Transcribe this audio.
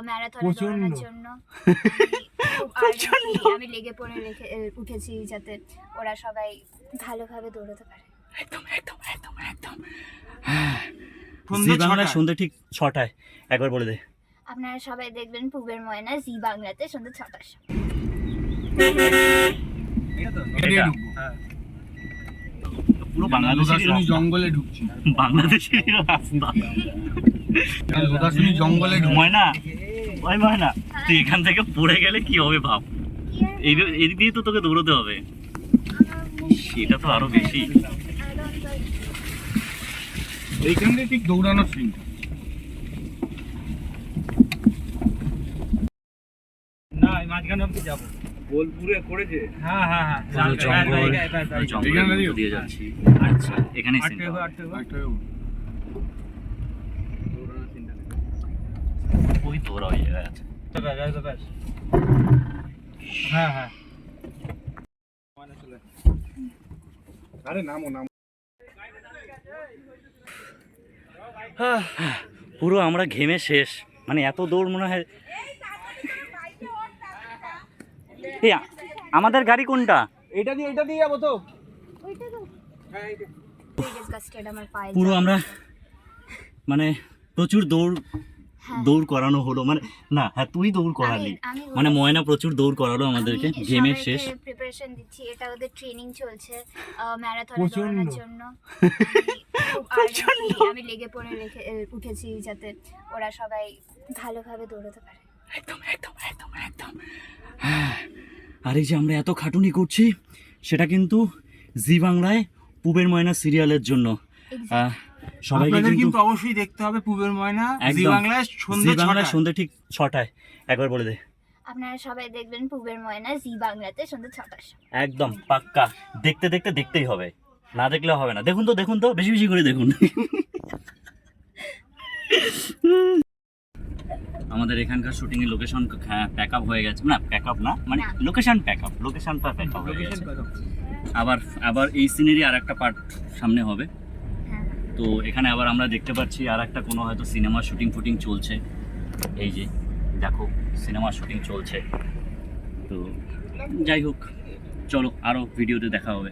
ম্যারাথনে দৌড়ানোর জন্য আমি লেগে পড়ে উঠেছি যাতে ওরা সবাই ভালোভাবে দৌড়াতে পারে। একদম একদম একদম একদম। জি বাংলা সন্ধ্যে ঠিক 6টায়, একবার বলে দে। আপনারা সবাই দেখবেন পূবের ময়না জি বাংলাতে সন্ধ্যে 6টার সময়। পুরো বাংলাদেশের জঙ্গলে ঢুকছি, বাংলাদেশের রাস্তা জঙ্গলে ময়না, ওই ময়না তুই এখান থেকে পড়ে গেলে কি হবে ভাব। এদিক দিয়ে তো তোকে দৌড়তে হবে, সেটা তো আরো বেশি। এইখান থেকে ঠিক দৌড়ানোর সিন। না মাঝখানে অব্দি যাবো, বোলপুরে করেছে। হ্যাঁ হ্যাঁ হ্যাঁ, জঙ্গল দিয়ে যাচ্ছি। আচ্ছা এখানে ওই তো ওরা ওই জায়গায় আছে। হ্যাঁ হ্যাঁ, আরে নামো নামো। পুরো আমরা ঘেমে শেষ, মানে এত দৌড় মনে হয়। এই আমাদের গাড়ি কোনটা? এটা দিয়ে যাবো তো। পুরো আমরা মানে প্রচুর দৌড় করানো হলো, মানে না হ্যাঁ তুই দৌড় করালি, মানে ময়না প্রচুর দৌড় করালো আমাদেরকে, ঘেমে শেষ। প্রিপারেশন দিচ্ছি, এটা ওদের ট্রেনিং চলছে ম্যারাথনে দৌড়ানোর জন্য। আমি লেগে পড়ে উঠেছি যাতে ওরা সবাই ভালোভাবে দৌড়াতে পারে। একদম একদম একদম একদম। আর এই যে আমরা এত খাটুনি করছি, সেটা কিন্তু জি বাংলায় পূবের ময়না সিরিয়ালের জন্য। সবাইকে কিন্তু অবশ্যই দেখতে হবে পূবের ময়না জি বাংলায় সন্ধ্যে ঠিক 6টায়, একবার বলে দে। আপনারা সবাই দেখবেন পূবের ময়না জি বাংলাতে সন্ধ্যে 6টার সময়। একদম পাক্কা, দেখতেই হবে, না দেখলে হবে না। দেখুন তো বেশি বেশি করে দেখুন। আমাদের এখানকার শুটিং এর লোকেশন প্যাক আপ হয়ে গেছে, না প্যাক আপ না, মানে লোকেশনটা প্যাক আপ হয়ে গেছে। আবার এই সিনেরই আর একটা পার্ট সামনে হবে। তো এখানে আবার আমরা দেখতে পাচ্ছি আর একটা কোনো হয়তো সিনেমা শুটিং চলছে। এই যে দেখো সিনেমা শুটিং চলছে। তো যাই হোক, চলো আরও ভিডিওতে দেখা হবে।